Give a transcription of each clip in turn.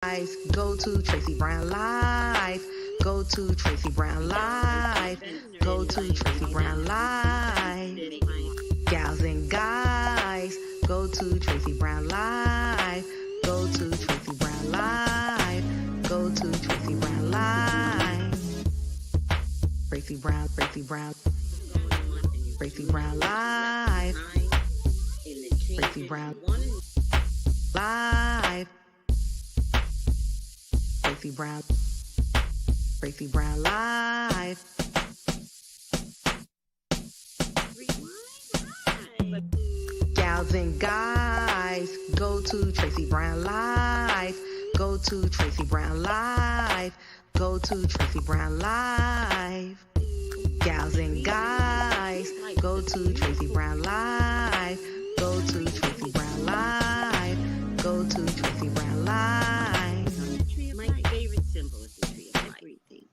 Go to Tracey Brown Live. Go to Tracey Brown Live. Go to Tracey Brown Live. Gals and guys, go to Tracey Brown Live. Go to Tracey Brown Live. Go to Tracey Brown Live. Tracey Brown, Tracey Brown, Tracey Brown Live. Tracey Brown Live. Tracey Brown, Tracey Brown Live. Gals and guys, go to Tracey Brown Live. Go to Tracey Brown Live. Go to Tracey Brown Live. Gals and guys, go to Tracey Brown Live. Go to Tracey Brown Live. Go to Tracey Brown Live. My favorite symbol is the tree of everything.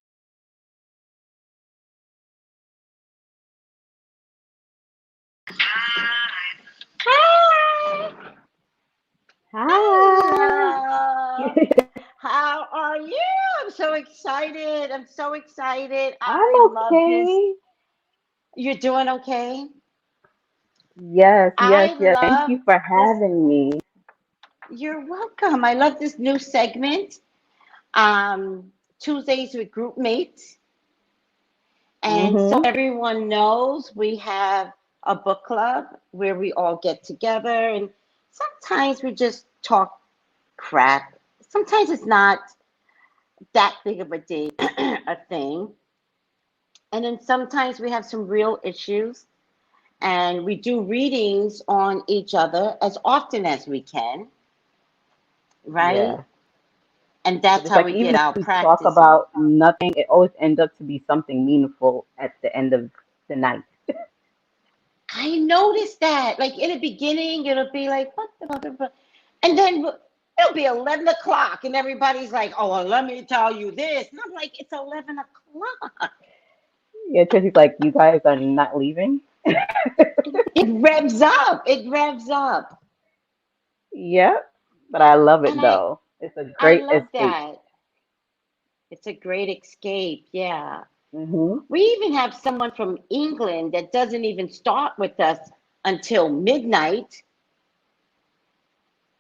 Hi. Hi. How are you? I'm so excited. I'm so excited. I'm I love this. okay. You're doing okay? Yes, yes, I yes. Thank love you for this. having me. You're welcome. I love this new segment. Tuesdays with group mates. And so Mm-hmm. everyone knows we have a book club where we all get together and sometimes we just talk crap. Sometimes it's not that big of a thing. And then sometimes we have some real issues and we do readings on each other as often as we can, right? Yeah. And But that's it's how like we even get if our we talk practice in. about nothing, it always ends up to be something meaningful at the end of the night. I noticed that. Like in the beginning, it'll be like, what the mother? And then it'll be 11 o'clock, and everybody's like, oh, well, let me tell you this. And I'm like, it's 11 o'clock. Yeah, Tracy's like, you guys are not leaving? It revs up. It revs up. Yep. But I love And it though. It's a I great love escape. that. It's a great escape. Yeah. Mm-hmm. We even have someone from England that doesn't even start with us until midnight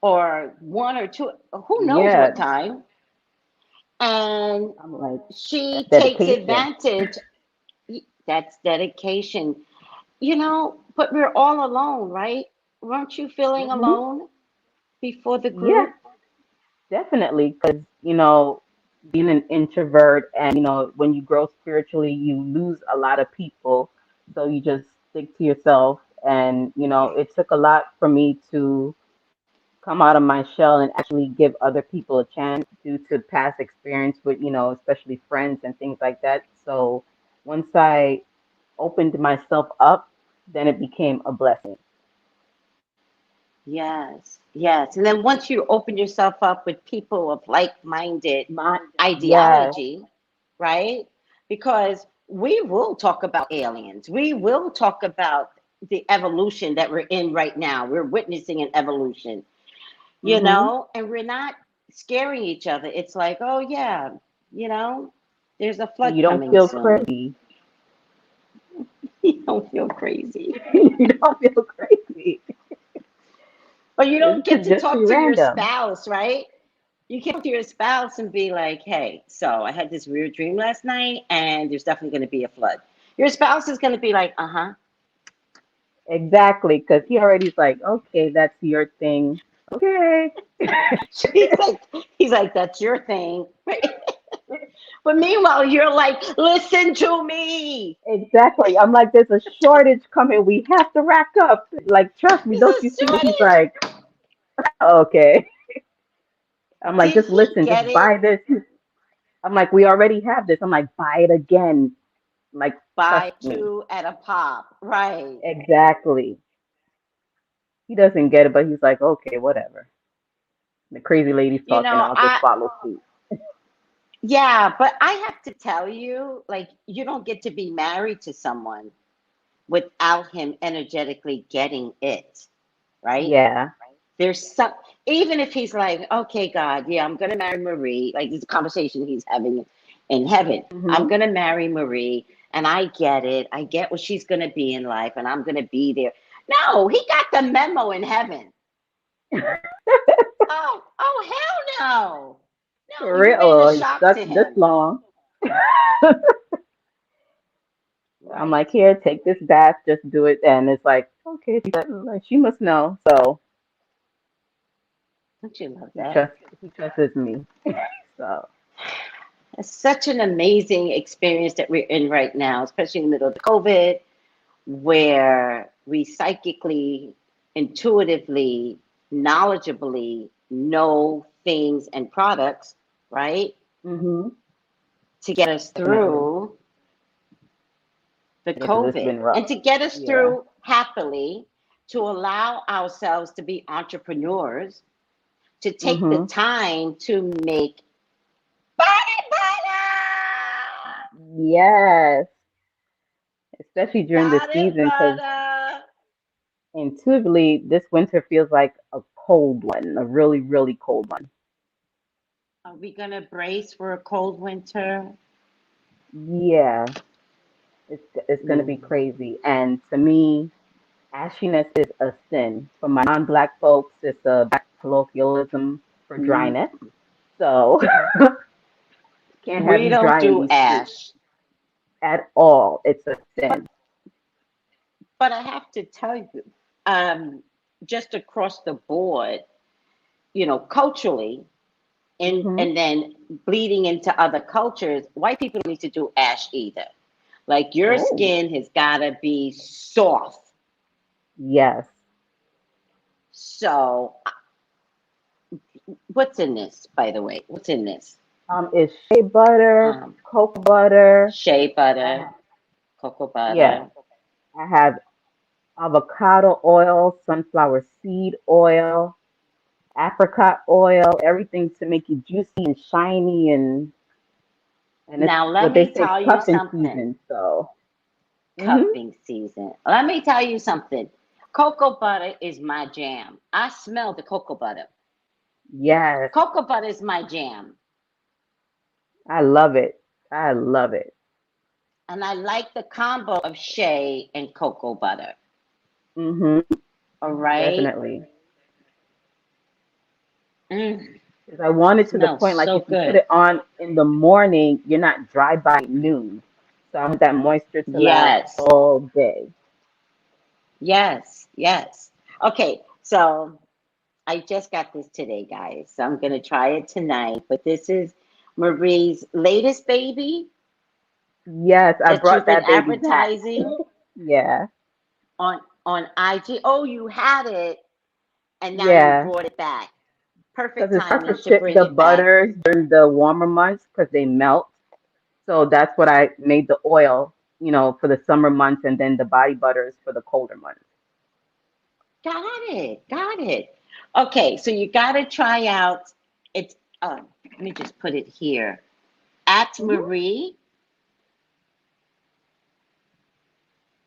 or 1 or 2, who knows what Yeah. time. And I'm like, she that's takes dedication. advantage. That's dedication. But we're all alone, right? Weren't you feeling Mm-hmm. alone before the Yeah, group? definitely. Because, being an introvert and, when you grow spiritually, you lose a lot of people. So you just stick to yourself. And, it took a lot for me to come out of my shell and actually give other people a chance due to past experience with, especially friends and things like that. So once I opened myself up, then it became a blessing. Yes, yes. And then once you open yourself up with people of like-minded My, yes, ideology, right? Because we will talk about aliens. We will talk about the evolution that we're in right now. We're witnessing an evolution, hmm and we're not scaring each other. It's like, oh yeah, you know, there's a so flood you don't coming feel soon. crazy. You don't feel crazy. You don't feel crazy. But you This don't get could to just be talk to your random. spouse, right? You can't talk to your spouse and be like, hey, so I had this weird dream last night and there's definitely going to be a flood. Your spouse is going to be like, uh-huh. Exactly, because he already is like, okay, that's your thing. Okay. He's like, he's like, that's your thing. But meanwhile, you're like, listen to me. Exactly. I'm like, there's a shortage coming. We have to rack up. Like, trust me, There's don't a you see? He's shortage. like, okay. I'm like, Did just he listen, get just it? buy this. I'm like, we already have this. I'm like, buy it again. I'm like, trust Buy me. two at a pop. Right. Exactly. He doesn't get it, but he's like, okay, whatever. The crazy lady's You talking. know, I'll just I, follow suit. yeah, but I have to tell you, like, you don't get to be married to someone without him energetically getting it, right? Yeah. There's some, even if he's like, okay, God, yeah, I'm gonna marry Marie. Like this conversation he's having in heaven. I'm Mm-hmm. gonna marry Marie, and I get it. I get what she's gonna be in life, and I'm gonna be there. No, he got the memo in heaven. Oh, hell no. No, For you real, ran a well, it's shock stuck to this him. long. I'm Right. like, here, take this bath, just do it. And it's like, okay, she must know. So Don't you love he that? trusts, he trusts me. So, It's such an amazing experience that we're in right now, especially in the middle of the COVID, where we psychically, intuitively, knowledgeably know things and products, right? mm-hmm, To get us definitely. through the Yeah, because it's COVID been rough. and to get us Yeah. through happily, to allow ourselves to be entrepreneurs, to take the Mm-hmm. time to make body butter, Yes. Especially during the body season, because butter. intuitively, this winter feels like a cold one, a really, really cold one. Are we gonna brace for a cold winter? Yeah, it's gonna be Mm. crazy. And to me, ashiness is a sin. For my non-black folks, it's a black colloquialism for Mm. dryness. So can't have We you don't dry in do these streets ash, at all. It's a but sin. I have to tell you, just across the board, culturally, Hmm. and then bleeding into other cultures, white people don't need to do ash either. Like your Oh, skin has got to be soft. yes. So, what's in this, by the way? What's in this? It's shea butter, Um, cocoa butter. Shea I butter, have, cocoa yeah, butter. I have avocado oil, sunflower seed oil, apricot oil, everything to make you juicy and shiny and it's Now, let what they me say tell you cuffing something. season. So, hmm, Cuffing season. Let me tell you something. Cocoa butter is my jam. I smell the cocoa butter. yes, Cocoa butter is my jam. I love it. I love it. And I like the combo of shea and cocoa butter. Hmm. All right. Definitely. Mm, 'Cause I want it to the smells point, like so if you put good. it on in the morning, you're not dry by noon. So I want that moisture to last Yes. all day. Yes. Yes. Okay. So I just got this today, guys. So I'm going to try it tonight. But this is Marie's latest baby Yes, I that you've brought been that baby back. advertising Yeah. on IG. Oh, you had it, and now you Yeah. brought it back. Because Perfect it's hard timing to to sit bring the it back. butters during the warmer months because they melt. So that's what I made the oil, for the summer months and then the body butters for the colder months. Got it. Got it. Okay, so you got to try out. It's. Let me just put it here. At Hmm. Marie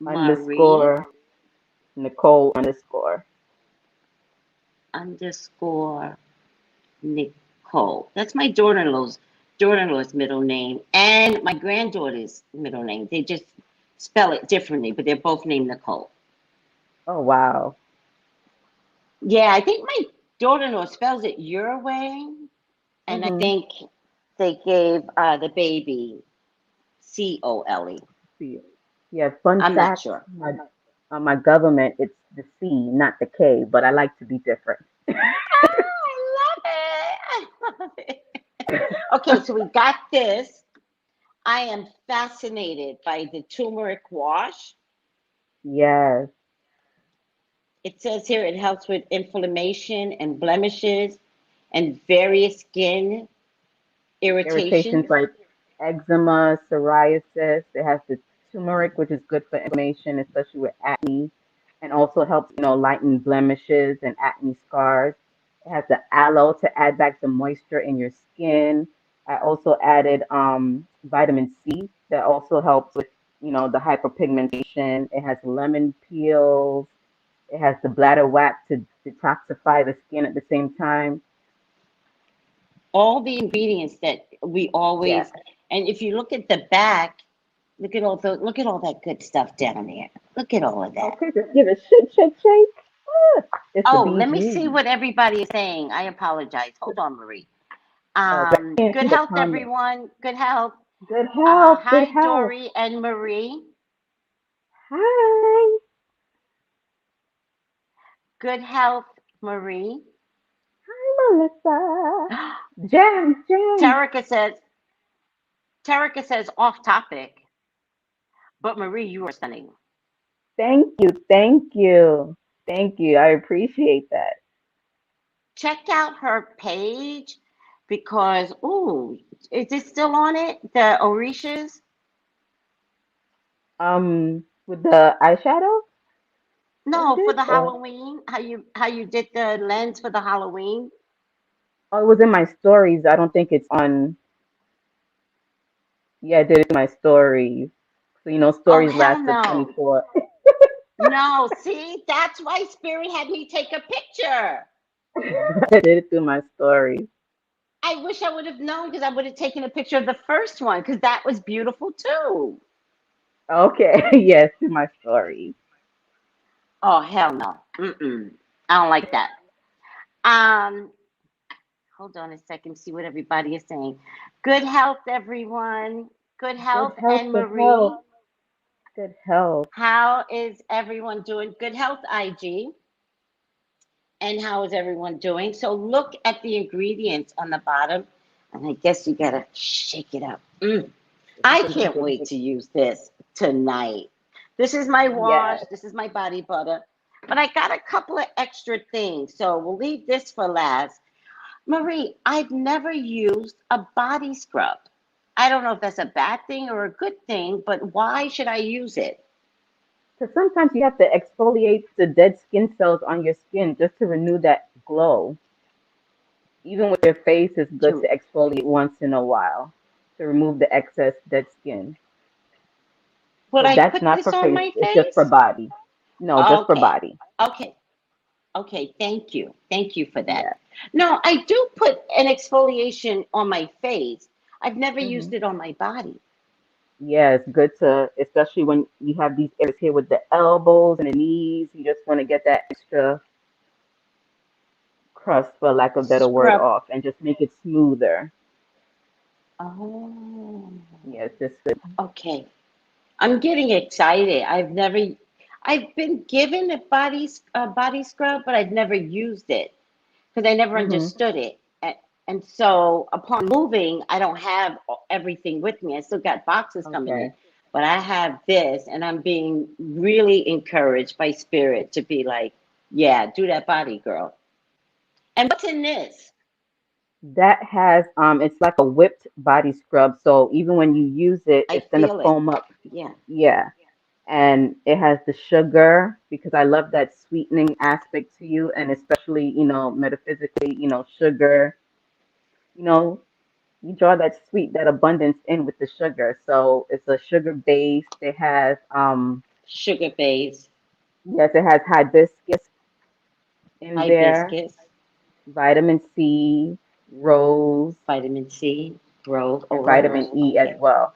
Underscore Nicole underscore. underscore Nicole. That's my daughter-in-law's middle name and my granddaughter's middle name. They just spell it differently, but they're both named Nicole. Oh, wow. Yeah, I think my daughter-in-law spells it your way, and I Hmm. think they gave the baby Cole. Yeah, fun I'm not fact, sure. on my government, it's the C, not the K, but I like to be different. Oh, I love it. I love it. Okay, so we got this. I am fascinated by the turmeric wash. Yes. It says here it helps with inflammation and blemishes and various skin Irritations irritations. like eczema, psoriasis. It has the turmeric, which is good for inflammation, especially with acne, and also helps, lighten blemishes and acne scars. It has the aloe to add back the moisture in your skin. I also added vitamin C that also helps with, the hyperpigmentation. It has lemon peels. It has the bladder wax to detoxify the skin at the same time. All the ingredients that we Yeah. always, and if you look at the back, look at all that good stuff down there. Look at all of that. Okay, just give it shake, shake, shake. Ah, it's the Oh, let me see BG. what everybody is saying. I apologize. Hold on, Marie. Oh, I can't Good see the health, comments. everyone. Good health. Good health, good Hi, health. Dory and Marie. Hi. Good health, Marie. Hi, Melissa. Jam, jam. Terica says off topic, but Marie, you are stunning. Thank you, thank you. Thank you. I appreciate that. Check out her page because, ooh, is it still on it? The Orishas? With the eyeshadow No, for lenses the or Halloween. How you did the lens for the Halloween? oh, it was in my stories. I don't think it's on. Yeah, I did it in my stories. So, Oh stories hell last for no. 24. No, see, that's why Spirit had me take a picture. I did it through my stories. I wish I would have known because I would have taken a picture of the first one because that was beautiful too. Okay, yes, through my stories. Oh hell no. Mm-mm. I don't like that. Um, hold on a second, see what everybody is saying. Good health, everyone. Good Good health, health, and good health, Marie. good health. How is everyone doing? Good health, IG. And how is everyone doing? So look at the ingredients on the bottom, and I guess you gotta shake it up. I can't wait to use this tonight. This is my wash. Yes. This is my body butter. But I got a couple of extra things, so we'll leave this for last. Marie, I've never used a body scrub. I don't know if that's a bad thing or a good thing, but why should I use it? Because sometimes you have to exfoliate the dead skin cells on your skin just to renew that glow. Even with your face, it's good To to exfoliate once in a while to remove the excess dead skin. would So I that's put not this for on face, my it's just for face? body. No, just for Okay. body. Okay. Okay, thank you. Thank you for that. Yeah. No, I do put an exfoliation on my face. I've never Hmm. used it on my body. Yeah, it's good to, especially when you have these areas here with the elbows and the knees, you just want to get that extra crust, for lack of a better word, Scrub. off and just make it smoother. Oh, Yeah, it's just good. okay. I'm getting excited. I've been given a body scrub, but I've never used it because I never Hmm. understood it. And so upon moving, I don't have everything with me. I still got boxes coming in, Okay. but I have this, and I'm being really encouraged by Spirit to be like, yeah, do that body, girl. And what's in this? That has it's like a whipped body scrub, so even when you use it, I it's gonna feel it. foam up. Yeah. Yeah. And it has the sugar because I love that sweetening aspect to you, and especially, metaphysically, sugar, you know, you draw that sweet, that abundance in with the sugar. So it's a sugar base. It has Sugar base, yes, it has hibiscus in there, hibiscus, vitamin C, rose, vitamin C, rose, and rose. vitamin E as Okay. well.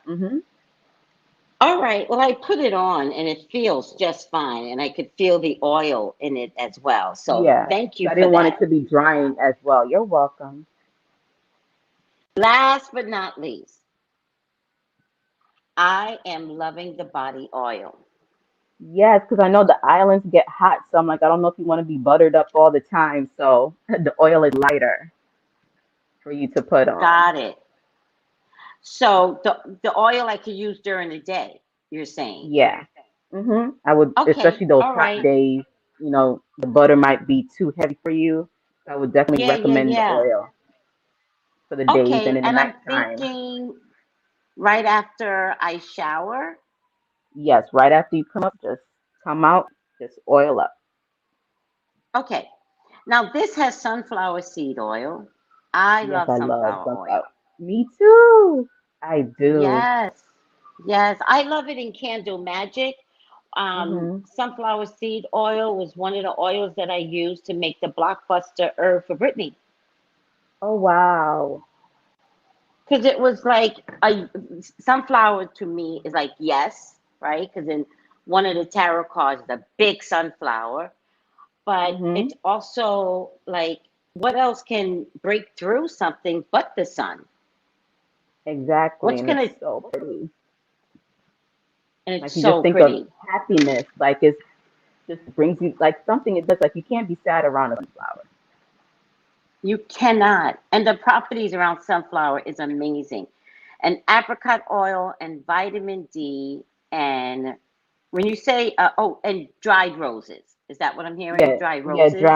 All right. Well, I put it on and it feels just fine. And I could feel the oil in it as well. So Yeah. thank So you I for didn't want it that. to be drying as well. You're welcome. Last but not least, I am loving the body oil. Yes, because I know the islands get hot, so I'm like, I don't know if you want to be buttered up all the time. So the oil is lighter for you to put on. Got it. So the oil I could use during the day, you're saying. Yeah. I would, Okay. especially those All hot right. days, the butter might be too heavy for you. So I would definitely Yeah, yeah, recommend the yeah. oil for the days and Okay. in the And I'm nighttime. thinking right after I shower. Yes, right after you come up, just come out, just oil up. Okay. Now this has sunflower seed oil. I Yes, love I love sunflower sunflower. oil. Me too. I do. Yes. Yes. I love it in Candle Magic. Hmm. Sunflower seed oil was one of the oils that I used to make the blockbuster herb for Britney. Oh wow. Because it was like a sunflower to me is like yes, right? Because in one of the tarot cards, the big sunflower, but Hmm. it's also like what else can break through something but the sun? Exactly, What's and it's gonna so pretty. and it's Like you just so think of pretty. happiness, like it's just brings you like something. It does like you can't be sad around a sunflower. You cannot. And the properties around sunflower is amazing. And apricot oil and vitamin D and when you say and dried roses. Is that what I'm hearing? Yeah, Dried yeah, roses?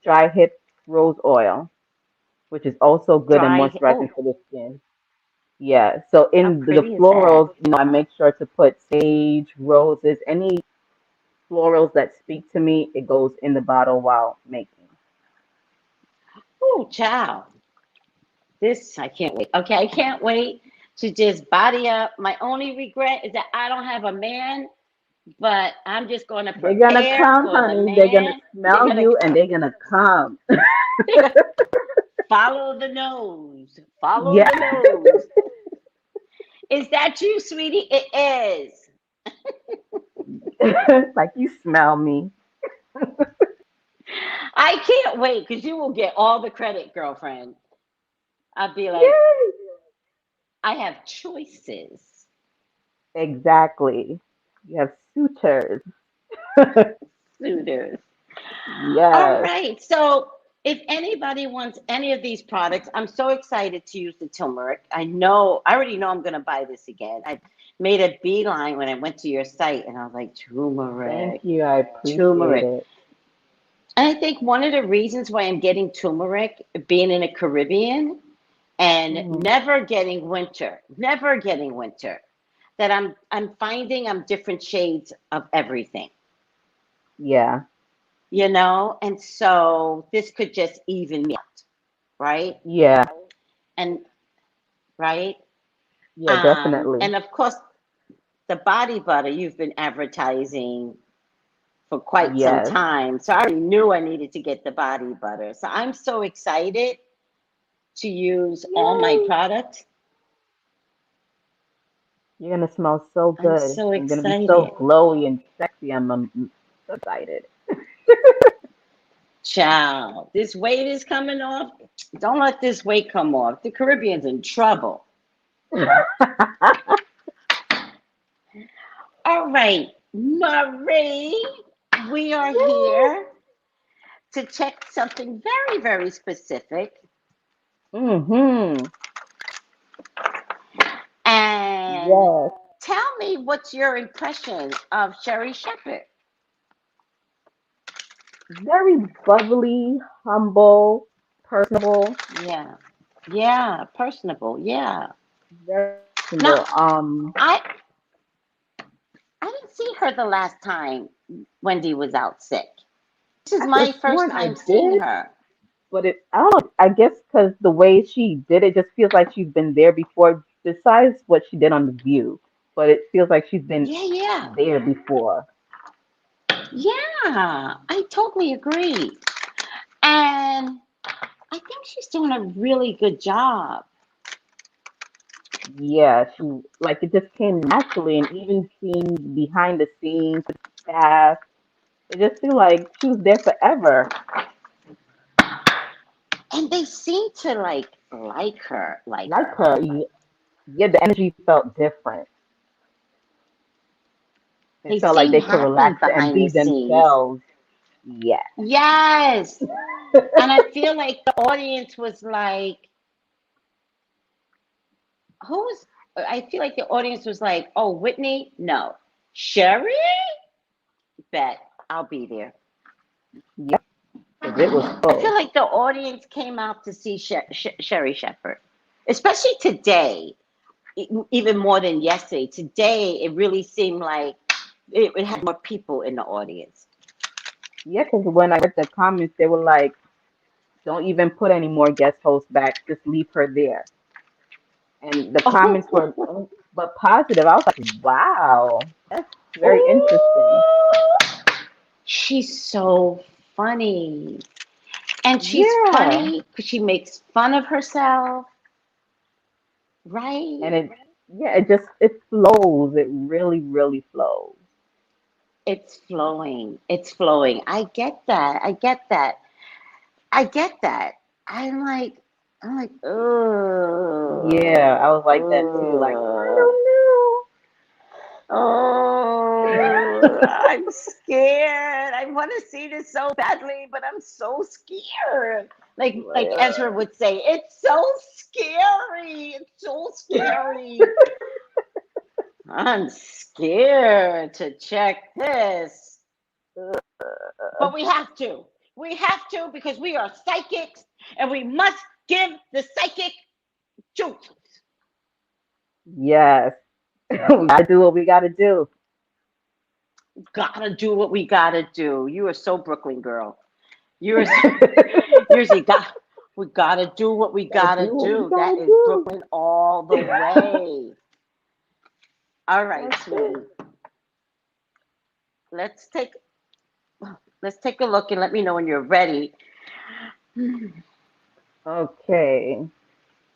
dry hip rose oil, which is also good and Dry moisturizing for the skin. Yeah. So how in the pretty is that? florals, I make sure to put sage, roses, any florals that speak to me, it goes in the bottle while making. Oh, child. This I can't wait. Okay, I can't wait to just body up. My only regret is that I don't have a man, but I'm just gonna They're gonna prepare come, for the honey. They're gonna man. They're smell gonna you and they're gonna come. they're gonna follow the nose. Follow Yeah. the nose. Is that you, sweetie? It is. Like you smell me. I can't wait because you will get all the credit, girlfriend. I'll be like, Yay! I have choices. Exactly. You have suitors. Suitors. All Yes. right. So if anybody wants any of these products, I'm so excited to use the turmeric. I already know I'm going to buy this again. I made a beeline when I went to your site and I was like, Thank turmeric, you. I appreciate turmeric. it. And I think one of the reasons why I'm getting turmeric, being in the Caribbean and Hmm. never getting winter, that I'm finding I'm different shades of everything, Yeah. and so this could just even me out, right? Yeah. And right, Yeah, definitely. and of course the body butter you've been advertising for quite some Yes. time, so I already knew I needed to get the body butter. So I'm so excited to use all my Yay. products. You're gonna smell so I'm good. so You're gonna be so excited. glowy and sexy. I'm so excited. Child, this weight is coming off. Don't let this weight come off. The Caribbean's in trouble. All right, Marie, we are here to check something very, very specific. Mm-hmm. And Yes. tell me what's your impression of Sherri Shepherd? Very bubbly, humble, personable, Yeah, yeah, personable. Yeah. very Now, personable. I I didn't see her the last time Wendy was out sick. This is I could my have first sworn I time seeing did, her. but I don't know. I guess because the way she did it just feels like she's been there before. Besides what she did on The View, but it feels like she's been Yeah, yeah, there before. yeah. I totally agree. And I think she's doing a really good job. Yeah, she like it just came naturally, and even seeing behind the scenes, the staff, it just feel like she was there forever. And they seem to like her, like Like her. her, yeah, the energy felt different. It They felt like seem they could happy relax and behind the be scenes. themselves. Yeah. Yes. And I feel like the audience was like, who's I feel like the audience was like, oh, Whitney? No. Sherri? Bet. I'll be there. Yep, because it was I feel full. like the audience came out to see Sherri Shepherd, especially today, even more than yesterday. Today, it really seemed like it had more people in the audience. Yeah, because when I read the comments, they were like, "Don't even put any more guest hosts back. Just leave her there." And the comments were, Oh, but positive. I was like, "Wow." That's very interesting. Ooh, she's so funny. And she's Yeah. funny because she makes fun of herself, right? And it flows. It really, really flows. It's flowing. It's flowing. I get that. I get that. I get that. I'm like, Yeah, I was like that too. Like, I don't I'm scared. I want to see this so badly, but I'm so scared. Like know. Ezra would say, it's so scary. It's so scary. I'm scared to check this. But we have to. We have to because we are psychics and we must give the psychic truth. Yes. We gotta do what we gotta do. Gotta do what we gotta do. You are so Brooklyn girl. You're usually we gotta do what we Gotta do gotta what we do. That gotta is do. Brooklyn all the way. All right, That's sweetie. it. Let's take let's take a look and let me know when you're ready. Okay.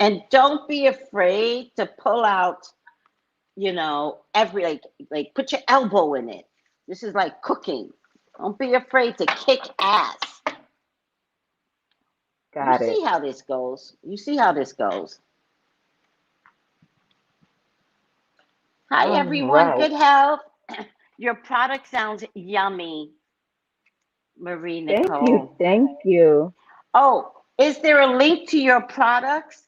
And don't be afraid to pull out, every like put your elbow in it. This is like cooking. Don't be afraid to kick ass. You Got see it. how this goes. You see how this goes. Hi, All everyone. right. Good health. Your product sounds yummy, Marie Thank you. Nicole. Thank you. Oh, is there a link to your products?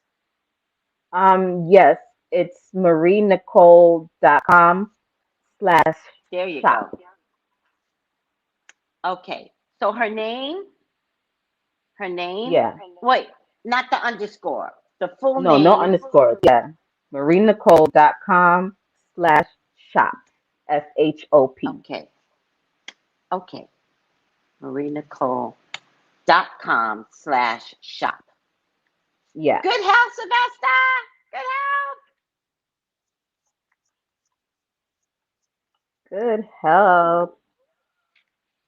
Yes, it's marienicole.com slash There you shop. go. Okay. So her name, Yeah. wait, not the underscore, the full No, no name. underscore. Yeah. marienicole.com slash shop. SHOP. Okay. Okay. MarieNicole.com/shop. Yeah. Good health, Sylvester. Good health. Good help.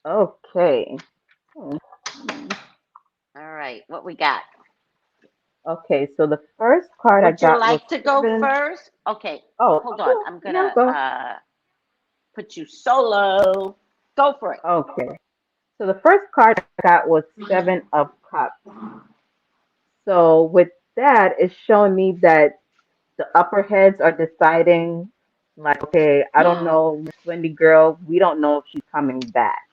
Okay. Hmm. All right. What we got? Okay, so the first card I Would you got was like to go seven. first? Okay. Oh, Hold on. okay. I'm Yeah, gonna go. put you solo. Go for it. Okay. So the first card I got was Seven of Cups. So with that, it's showing me that the upper heads are deciding, like, okay, I don't know, Miss Wendy girl, we don't know if she's coming back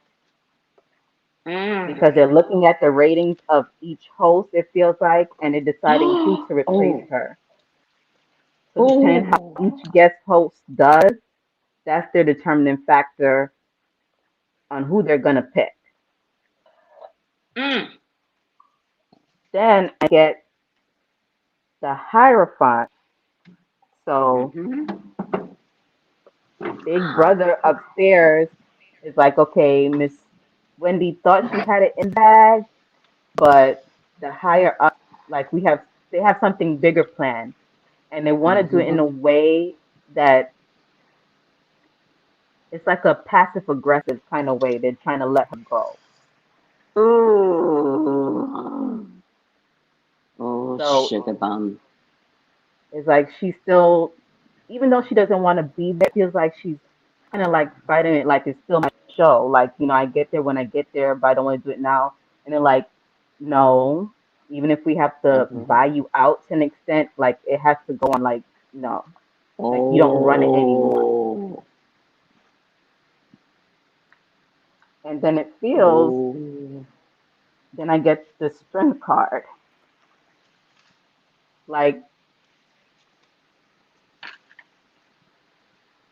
Mm. because they're looking at the ratings of each host, it feels like, and they're deciding who to replace Oh. her. So depending how Oh. each guest host does, that's their determining factor on who they're gonna pick. Mm. Then I get the Hierophant. So Mm-hmm. Big Brother upstairs is like, okay, Miss Wendy thought she had it in the bag, but the higher up, like they have something bigger planned, and they want to do it in a Mm-hmm. way that it's like a passive aggressive kind of way. They're trying to let her go. Ooh. Oh, So sugar bum. it's like she's still, even though she doesn't want to be there, it feels like she's kind of like fighting it like it's still my show. Like, I get there when I get there, but I don't want to do it now. And they're like, no, even if we have to Mm-hmm. buy you out to an extent, like it has to go on like, no, like you don't run it anymore. Oh. And then it feels, Oh. then I get the strength card. Like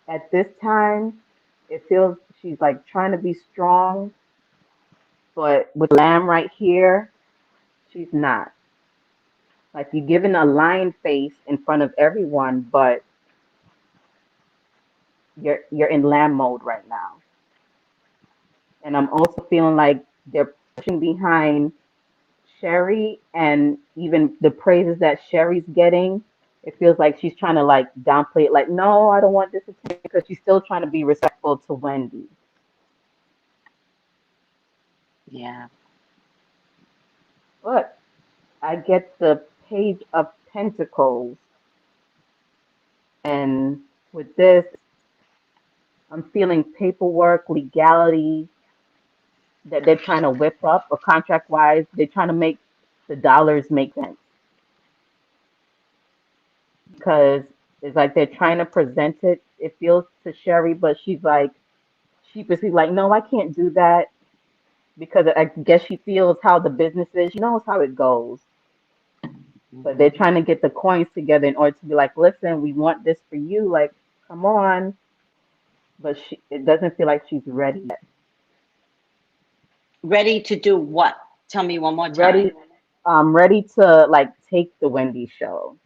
at this time, it feels she's like trying to be strong, but with Lamb right here, she's not. Like you're giving a lion face in front of everyone, but you're in lamb mode right now. And I'm also feeling like they're pushing behind Sherri and even the praises that Sherri's getting. it feels like she's trying to like downplay it, like, no, I don't want this attention because she's still trying to be respectful to Wendy. Yeah. But I get the Page of Pentacles, and with this, I'm feeling paperwork, legality that they're trying to whip up, or contract wise, they're trying to make the dollars make sense. Because it's like they're trying to present it, it feels to Sherri, but she's like, sheepishly like, no, I can't do that because I guess she feels how the business is. She knows how it goes. But they're trying to get the coins together in order to be like, listen, we want this for you. Like, come on. But it doesn't feel like she's ready yet. Ready to do what? Tell me one more time. Ready to like take the Wendy show.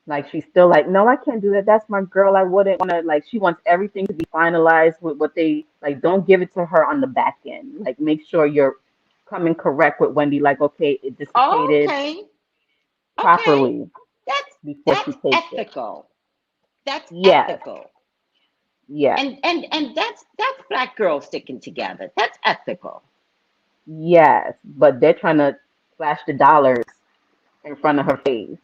Like she's still like, no, I can't do that. That's my girl. I wouldn't want to, like, she wants everything to be finalized with what they like. Don't give it to her on the back end. Like, make sure you're coming correct with Wendy. Like, okay, it dissipated Okay. Okay. properly before she That's takes it. ethical. That's Yes, ethical. yes, And that's black girls sticking together. That's ethical. yes. But they're trying to flash the dollars in front of her face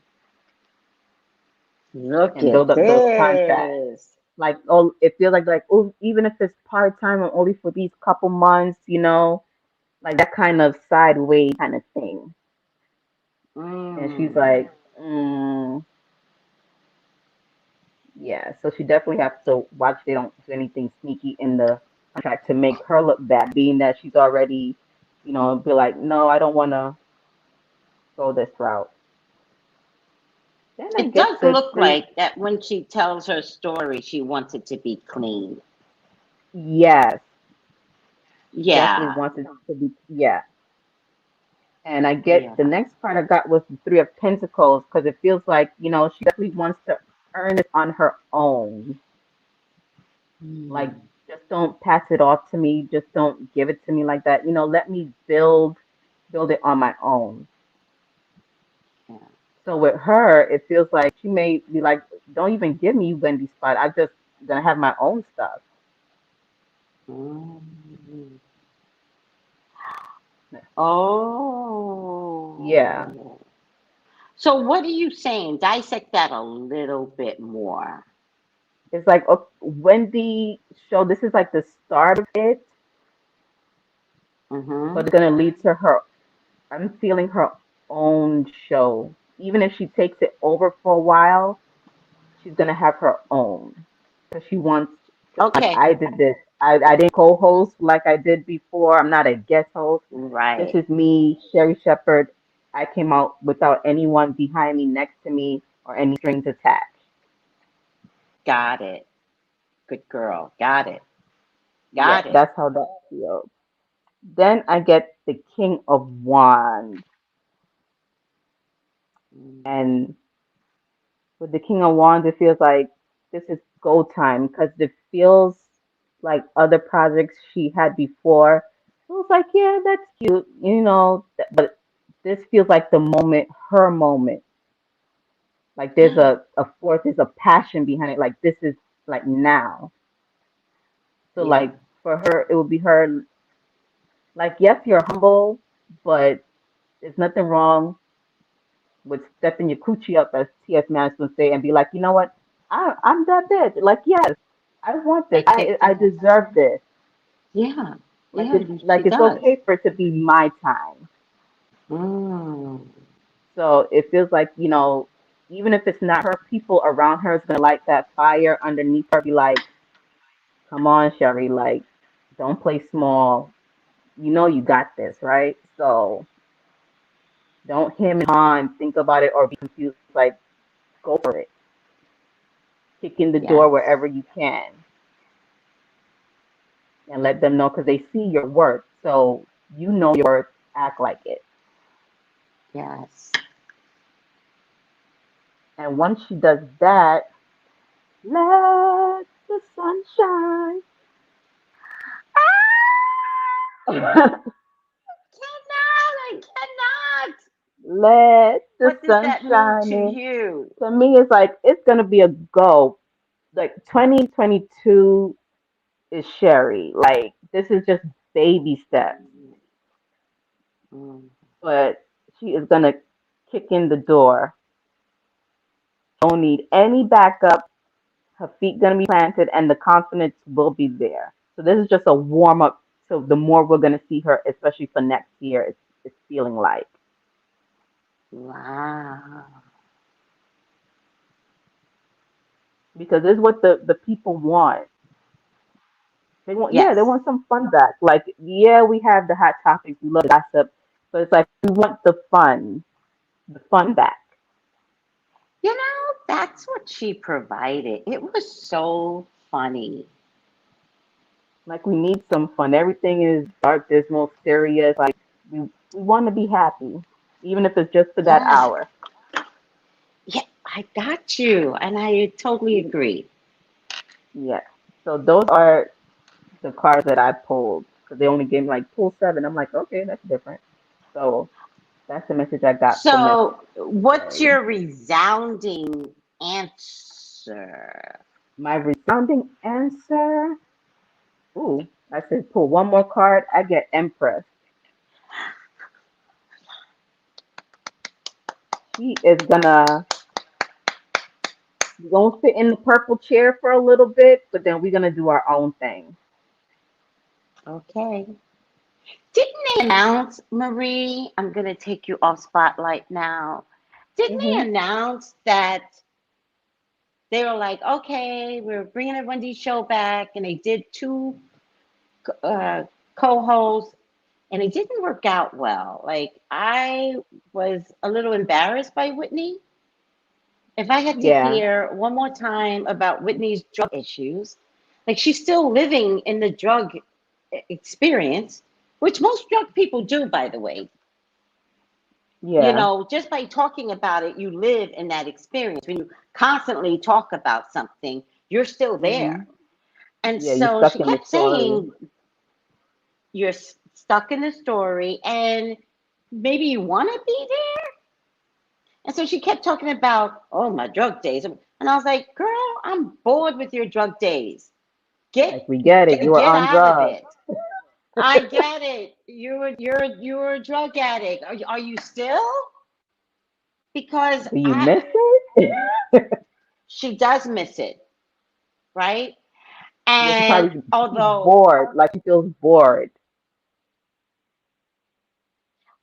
Look and at build up those contracts. this. Like, oh, it feels like, oh, even if it's part time or only for these couple months, like that kind of sideways kind of thing. And she's Mm. like, yeah. So she definitely has to watch they don't do anything sneaky in the contract to make her look bad, being that she's already, be like, no, I don't want to go this route. Then I It get does the look three. like that when she tells her story, she wants it to be clean. Yes, she definitely Yeah. wants it to be, yeah. And I get the Yeah. next part I got was the Three of Pentacles because it feels like, she definitely wants to earn it on her own. Like, Mm. just don't pass it off to me. Just don't give it to me like that. Let me build it on my own. Yeah. So with her, it feels like she may be like, don't even give me Wendy's spot. I just gonna have my own stuff. Mm. Yeah. Oh. So what are you saying? Dissect that a little bit more. It's like Wendy show, this is like the start of it, but Mm-hmm. it's gonna lead to her, I'm feeling her own show. Even if she takes it over for a while, she's gonna have her own. Because she wants, like Okay. I did this. I didn't co-host like I did before. I'm not a guest host. This Right. is me, Sherri Shepherd. I came out without anyone behind me, next to me, or any strings attached. Got it. Good girl. Got it. Yeah, Got it. that's how that feels. Then I get the King of Wands. Mm. And with the King of Wands, it feels like this is go time because it feels like other projects she had before. It was like, yeah, that's cute, but this feels like the moment, her moment. Like there's a force, there's a passion behind it. Like this is like now. So Yeah. like for her, it would be her like, yes, you're humble, but there's nothing wrong with stepping your coochie up, as T.S. Madison would say, and be like, you know what? I'm that bitch. Like, yes, I want this. I kicked I ass. deserve this. Yeah. Like Yeah. it's She like it's does. okay for it to be my time. Mm. So it feels like, even if it's not her, people around her is gonna light that fire underneath her, be like, come on, Sherri, like, don't play small. You got this, right? So don't him and haw and think about it or be confused. Like, go for it. Kick in the door Yes. wherever you can and let them know because they see your worth. So you know your worth, act like it. Yes. And once she does that, let the sun shine. Cannot. I cannot. Let the What does sun that mean shine to in. you? To me, it's like it's gonna be a go. Like 2022 is Sherri. Like this is just baby steps, Mm. but she is gonna kick in the door. Don't need any backup. Her feet gonna be planted, and the confidence will be there. So this is just a warm up. So the more we're gonna see her, especially for next year, it's feeling like Wow. because this is what the people want. They want, yeah, they Yes. want some fun back. Like, yeah, we have the hot topics, we love the gossip, but it's like we want the fun back. You know, that's what she provided. It was so funny. Like we need some fun. Everything is dark, dismal, serious. Like we want to be happy, even if it's just for that Yeah. hour. Yeah, I got you. And I totally agree. Yeah. So those are the cards that I pulled because they only gave me like pull seven. I'm like, okay, that's different. So that's the message I got for Miss So, what's Sherri. your resounding answer? My resounding answer. Ooh, I said pull one more card. I get Empress. She is gonna sit in the purple chair for a little bit, but then we're gonna do our own thing. Okay. Didn't they announce, Marie? I'm going to take you off spotlight now. Didn't they Hmm. announce that they were like, okay, we're bringing the Wendy show back, and they did two uh, co-hosts, and it didn't work out well. Like, I was a little embarrassed by Whitney. If I had to Yeah, hear one more time about Whitney's drug issues, like she's still living in the drug experience, which most drug people do, by the way. You yeah. know, just by talking about it, you live in that experience. When you constantly talk about something, you're still Hmm. there. And Yeah, you so stuck she in the kept story. saying, you're stuck in the story and maybe you want to be there. And so she kept talking about, oh, my drug days. And I was like, girl, I'm bored with your drug days. Like we get it. You were Get on out of drugs. it. I get it. You're a drug addict. Are you still? Because Do you miss it? she does miss it, right? Yeah, she And probably she's although bored. Like she feels bored.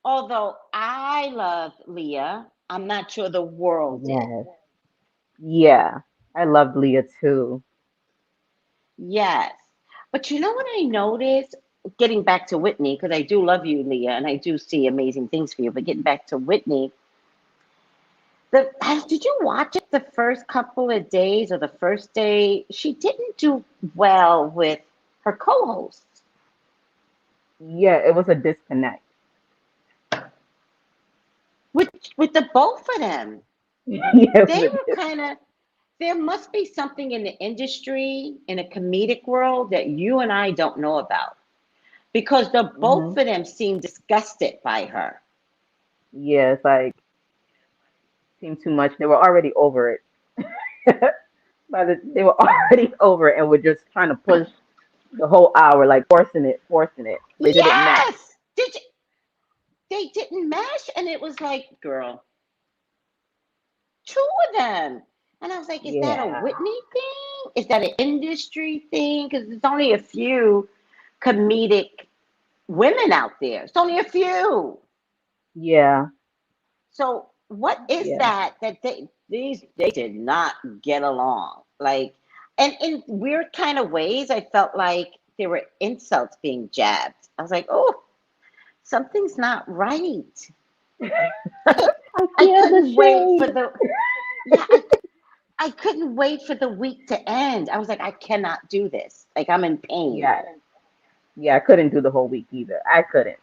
although I love Leah, I'm not sure the world did. Yes. Yeah. I loved Leah too. Yes. But you know what I noticed? Getting back to Whitney, because I do love you, Leah, and I do see amazing things for you. But getting back to Whitney, did you watch it the first couple of days or the first day? She didn't do well with her co-hosts, Yeah, it was a disconnect. with the both of them. Yeah, it They was a were kind of, there must be something in the industry, in a comedic world that you and I don't know about because the both hmm of them seem disgusted by her. Yeah, it's like seemed too much. They were already over it. They were already over it and were just trying to push the whole hour, like forcing it. They didn't match. Yes, they didn't mesh, and it was like, girl, two of them. And I was like, is that a Yeah. Whitney thing? Is that an industry thing? Because there's only a few comedic women out there. It's only a few. Yeah. So what is Yeah. that they did not get along? Like, and in weird kind of ways, I felt like there were insults being jabbed. I was like, oh, something's not right. I I feel the couldn't wait for shade. the yeah, I couldn't wait for the week to end. I was like, I cannot do this. Like I'm in pain. Yeah. Yeah, I couldn't do the whole week either. I couldn't.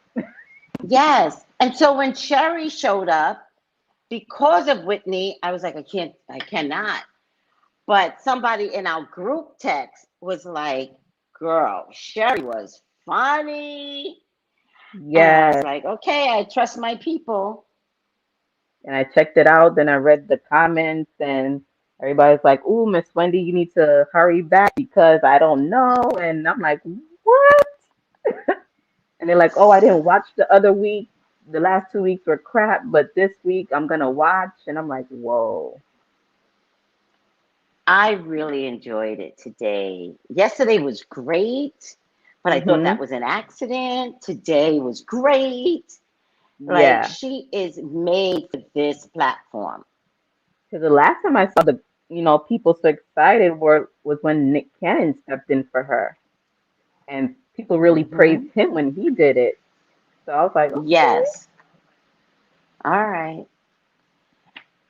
Yes. And so when Sherri showed up, because of Whitney, I was like, I cannot. But somebody in our group text was like, girl, Sherri was funny. And I was Yes. like, okay, I trust my people. And I checked it out. Then I read the comments, and everybody's like, "Ooh, Miss Wendy, you need to hurry back because I don't know." And I'm like, "What?" And they're like, "Oh, I didn't watch the other week. The last 2 weeks were crap, but this week I'm gonna watch." And I'm like, "Whoa." I really enjoyed it today. Yesterday was great, but I thought that Mhm. was an accident. Today was great. Like, Yeah. she is made for this platform. Because the last time I saw the, people so excited was when Nick Cannon stepped in for her, and people really praised Hmm. him when he did it. So I was like, okay. Yes. All right.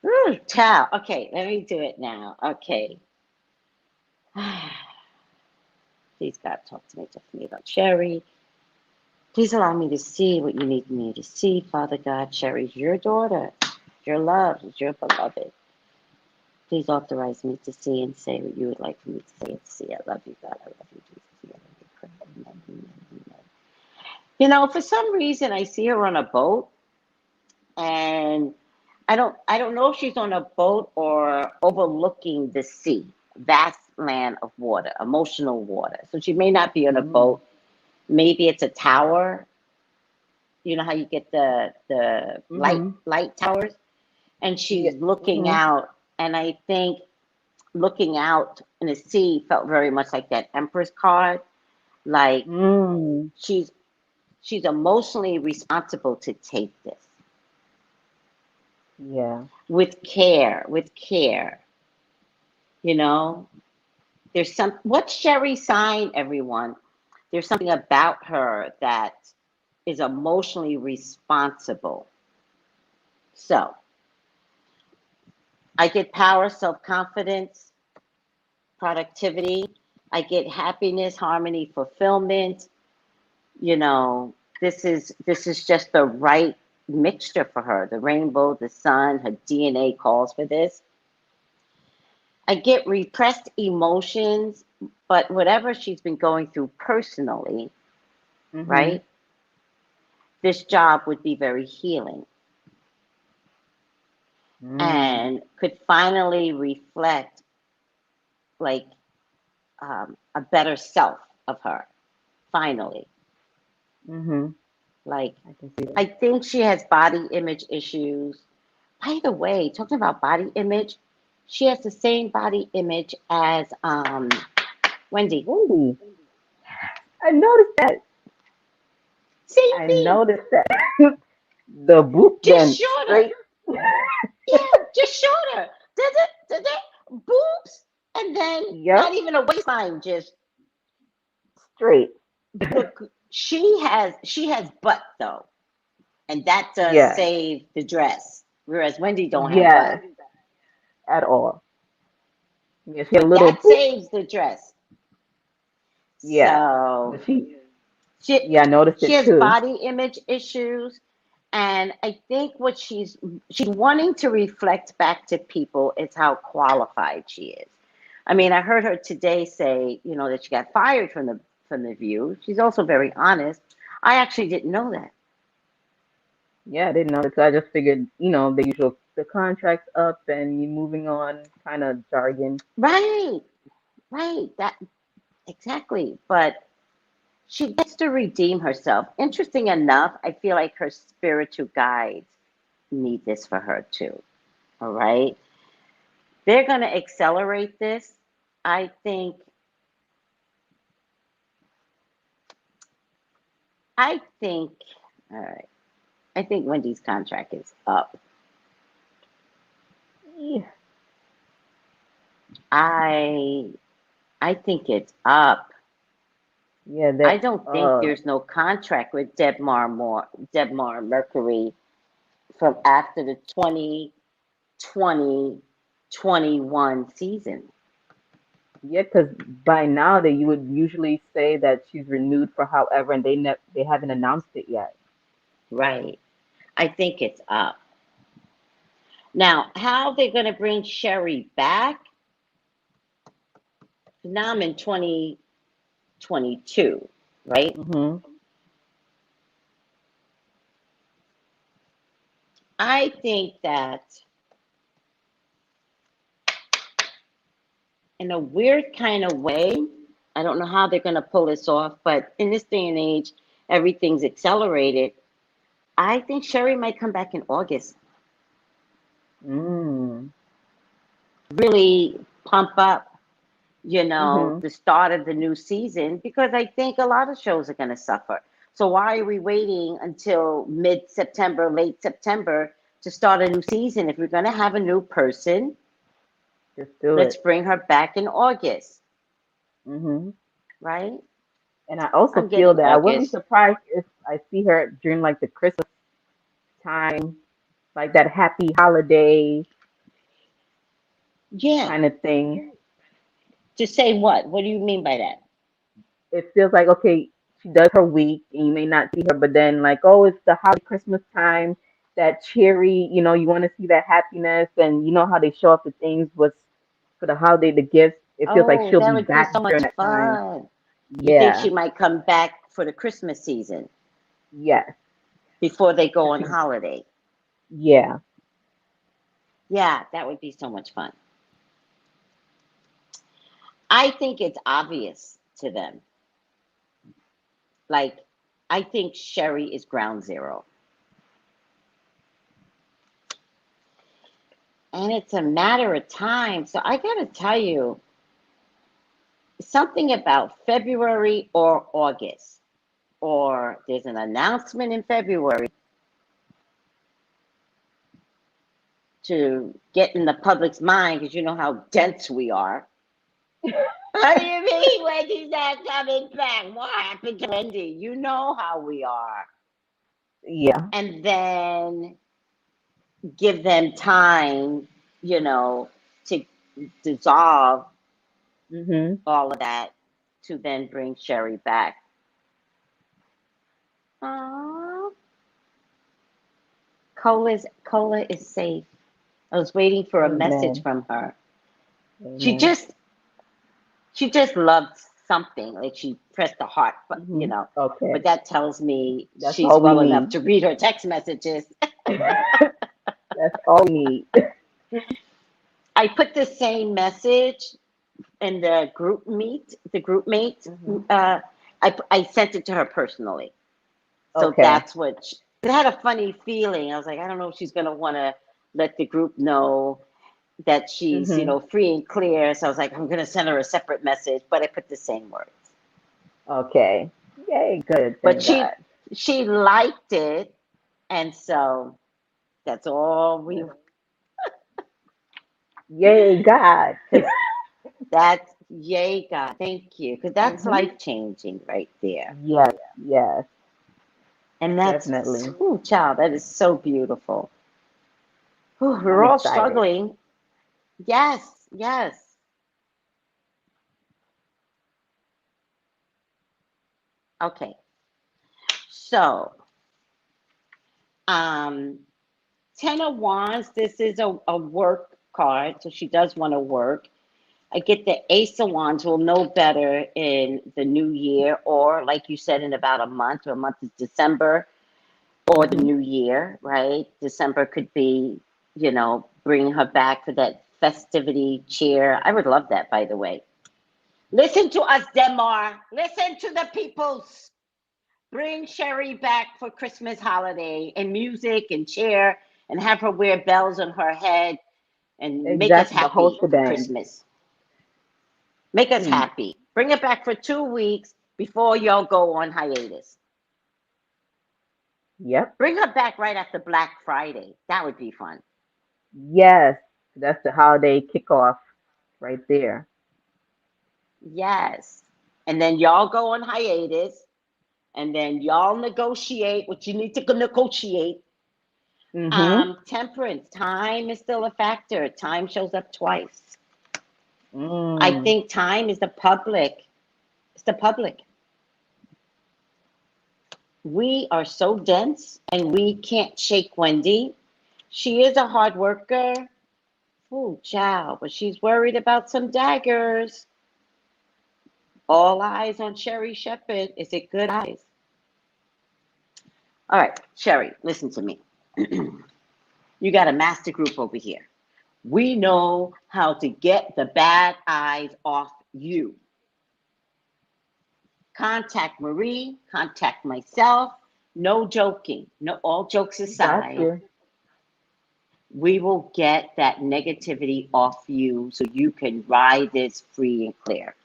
Ooh, child. Okay, let me do it now. Okay. Please, God, talk to me about Sherri. Please allow me to see what you need me to see, Father God. Sherri's your daughter, your love, your beloved. Please authorize me to see and say what you would like for me to say and see. I love you, God. I love you, Jesus. I love you, Christ. Amen, amen, amen. You know, for some reason, I see her on a boat, and I don't know if she's on a boat or overlooking the sea, vast land of water, emotional water. So she may not be on a Mm, boat. Maybe it's a tower. You know how you get the mhm. light towers, and Yeah. she's looking Mhm. out. And I think looking out in the sea felt very much like that Empress card. Like, Mm. she's she's emotionally responsible to take this Yeah. with care. You know, there's some, what's Sherry sign, everyone? There's something about her that is emotionally responsible. So I get power, self-confidence, productivity. I get happiness, harmony, fulfillment. You know, this is just the right mixture for her. The rainbow, the sun, her DNA calls for this. I get repressed emotions, but whatever she's been going through personally, Mhm. right? This job would be very healing Mm. and could finally reflect, like, a better self of her. Finally, Mhm. like, I can see I that. think she has body image issues. By the way, talking about body image, she has the same body image as Wendy. Wendy, I noticed that. Same I thing, noticed that. The boot just went shorter. straight. Yeah, just shorter. Did it? Boobs, and then not Yep. even a waistline. Just Straight. look. She has butt though, and that does Yeah. save the dress. Whereas Wendy don't have butt, Yes. At all. Yeah, she had a little that boop. saves the dress. Yeah. So But she, she yeah, I noticed she it has too. body image issues, and I think what she's wanting to reflect back to people is how qualified she is. I mean, I heard her today say, that she got fired from the View. She's also very honest. I actually didn't know that. Yeah, I didn't know it. So I just figured, the usual, the contract's up and you moving on kind of jargon. Right, right. That exactly. But she gets to redeem herself. Interesting enough, I feel like her spiritual guides need this for her too. All right. They're going to accelerate this. I think I think all right. I think Wendy's contract is up. Yeah, I I think it's up. yeah, I that, don't think there's no contract with Debmar Mercury from after the 2020 21 season. yeah, because by now that you would usually say that she's renewed for however, and they haven't announced it yet. Right. I think it's up. Now, how they're going to bring Sherry back? Now I'm in 2022, right? Mm-hmm. I think that in a weird kind of way, I don't know how they're going to pull this off, but in this day and age, everything's accelerated. I think Sherri might come back in August. Mm. Really pump up, Mm-hmm. the start of the new season, because I think a lot of shows are going to suffer. So why are we waiting until mid-September, late September to start a new season? If we're going to have a new person, Just do let's it. bring her back in August, Mm-hmm. right? And I also I'm feel getting that I wouldn't be August. surprised if I see her during like the Christmas time, like that happy holiday Yeah. kind of thing. To say what? What do you mean by that? It feels like, okay, she does her week and you may not see her, but then like, oh, it's the holiday Christmas time, that cheery, you want to see that happiness, and you know how they show up the things was for the holiday, the gifts. It feels like Oh, she'll that be would be back so much during that time. fun. You think Yeah. she might come back for the Christmas season Yes. before they go 'Cause on holiday? yeah. Yeah, that would be so much fun. I think it's obvious to them. Like, I think Sherri is ground zero. And it's a matter of time. So I got to tell you, something about February or August, or there's an announcement in February to get in the public's mind, because you know how dense we are. What do you mean Wendy's not coming back? What happened to Wendy? You know how we are. Yeah. And then give them time, to dissolve Mhm. all of that, to then bring Sherri back. Aww. Cola is safe. I was waiting for a message Amen. from her. She Amen. just she just loved something. Like she pressed the heart, Mhm. but Okay. that tells me That's she's all we well enough need. to read her text messages. That's all we need. I put the same message in the group mate. Mhm. Uh, I sent it to her personally. So Okay. that's what it had a funny feeling. I was like, I don't know if she's gonna want to let the group know that she's, Mhm. free and clear. So I was like, I'm gonna send her a separate message, but I put the same words. Okay. Yay, good. But Thank God. she liked it, and so that's all we. Yay, God. Because that's yay, God, thank you, because that's Mhm. life changing right there, Yes, yes, and that's, definitely. ooh, child, that is so beautiful. Ooh, I'm we're all excited. struggling. Yes, yes. Okay, so um, Ten of Wands. This is a work card, so she does want to work. I get the Ace of Wands. We'll know better in the new year, or like you said, in about a month. Or a month is December, or the Mhm. new year, right? December could be, bringing her back for that festivity cheer. I would love that, by the way. Listen to us, Demar. Listen to the peoples. Bring Sherri back for Christmas holiday and music and cheer, and have her wear bells on her head and make us Exactly, the whole happy for shebang. Christmas. Make us Please. happy. Bring it back for 2 weeks before y'all go on hiatus. Yep. Bring her back right after Black Friday. That would be fun. Yes. That's the holiday kickoff right there. Yes. And then y'all go on hiatus, and then y'all negotiate what you need to negotiate. Mhm. Temperance. Time is still a factor. Time shows up twice. I Mm. think time is the public. It's the public. We are so dense and we can't shake Wendy. She is a hard worker. Oh, child, but she's worried about some daggers. All eyes on Sherri Shepherd. Is it good eyes? All right, Sherri, listen to me. You got a master group over here. We know how to get the bad eyes off you. Contact Marie, contact myself. No joking. No, all jokes Got aside. you. We will get that negativity off you so you can ride this free and clear.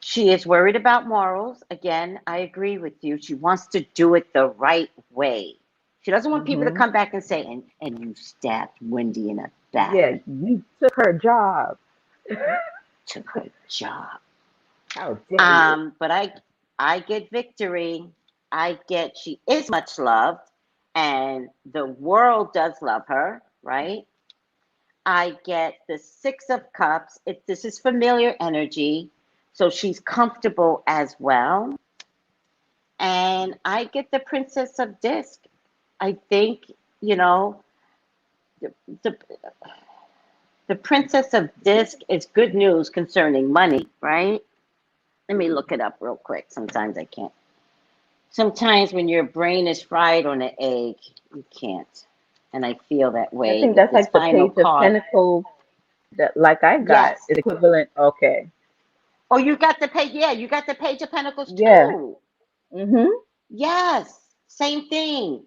She is worried about morals. Again, I agree with you. She wants to do it the right way. She doesn't want people to come back and say, and you stabbed Wendy in the back. Yeah, you took her job. Took her job. How dare you? But I get victory. I get she is much loved, and the world does love her, right? I get the Six of Cups. This is familiar energy, so she's comfortable as well. And I get the Princess of Disc. I think, you know, the Princess of Disc is good news concerning money, right? Let me look it up real quick. Sometimes I can't. Sometimes when your brain is fried on an egg, you can't. And I feel that way. I think that's like the Page of Pentacles that, like I got, yes. is equivalent. Okay. Oh, you got the page. Yeah, you got the Page of Pentacles too. Yeah. Mm-hmm. Yes, same thing.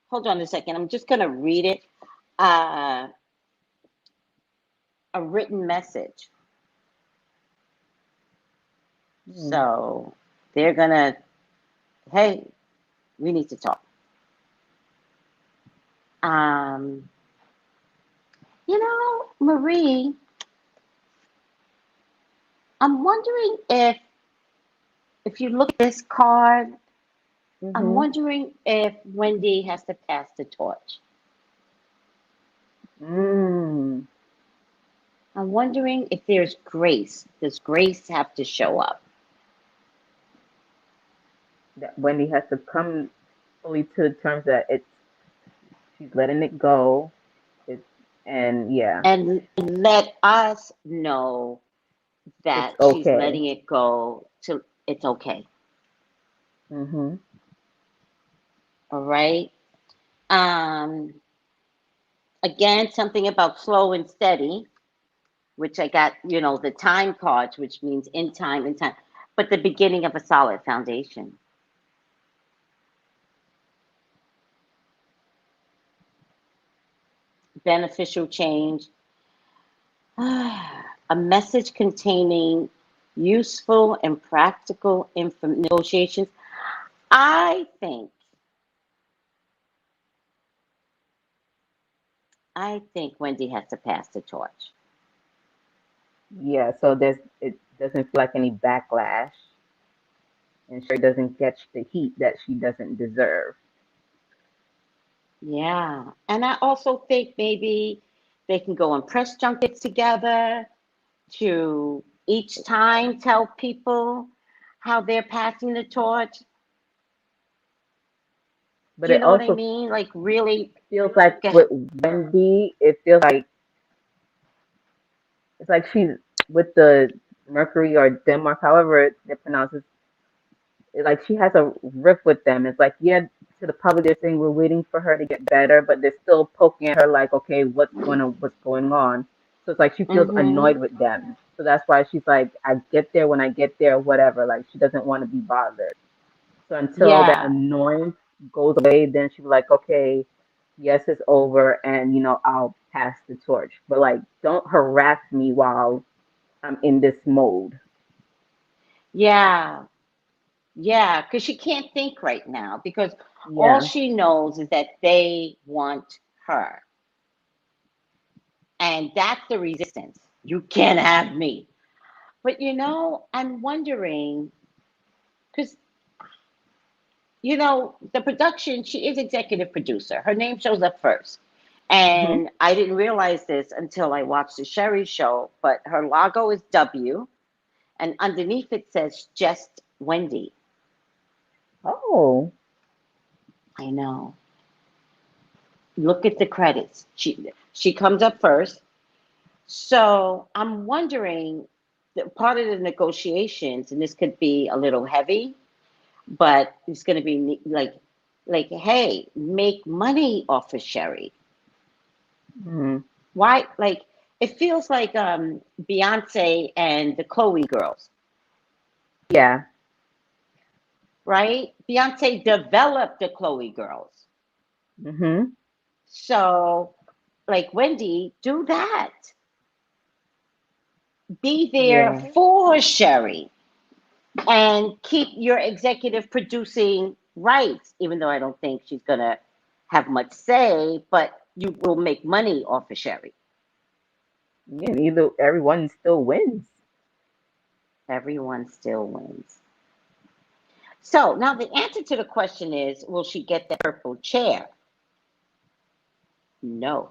Hold on a second. I'm just gonna read it. A written message. So they're gonna, hey, we need to talk. You know, Marie, I'm wondering if you look at this card, I'm wondering if Wendy has to pass the torch. I'm wondering if there's grace. Does grace have to show up? That Wendy has to come fully to the terms that she's letting it go. And let us know that it's she's okay. letting it go till it's okay. All right. Again, something about slow and steady, which I got, you know, the time cards, which means in time, but the beginning of a solid foundation. Beneficial change. A message containing useful and practical negotiations. I think Wendy has to pass the torch. Yeah, so it doesn't feel like any backlash, and Sherri doesn't catch the heat that she doesn't deserve. Yeah, and I also think maybe they can go on press junkets together to each time tell people how they're passing the torch. But Do you it know what I also mean? Like really feels like with Wendy, it feels like it's like she's with the Mercury or Denmark, however it pronounces. Like she has a riff with them. It's like, yeah, to the public they're saying we're waiting for her to get better, but they're still poking at her like, okay, what's going on? So it's like she feels annoyed with them. So that's why she's like, I get there when I get there, whatever. Like she doesn't want to be bothered. So until that Yeah. annoyance goes away, then she's like, okay, yes, it's over, and I'll pass the torch. But like, don't harass me while I'm in this mode. Yeah. Yeah, because she can't think right now because all Yeah. she knows is that they want her. And that's the resistance. You can't have me. But I'm wondering, because, the production, she is executive producer. Her name shows up first. Hmm. And I didn't realize this until I watched the Sherri show, but her logo is W. And underneath it says just Wendy. Oh. I know. Look at the credits. She comes up first. So I'm wondering, part of the negotiations, and this could be a little heavy, but it's going to be like like, hey, make money off of Sherri. Mm-hmm. Why? Like, it feels like Beyonce and the Chloe girls, Yeah. right? Beyonce developed the Chloe girls. Mm-hmm. So, like, Wendy, do that. Be there Yeah. for Sherri and keep your executive producing rights, even though I don't think she's going to have much say, but you will make money off of Sherri. Yeah. Either everyone still wins. Everyone still wins. So now the answer to the question is, will she get the purple chair? No.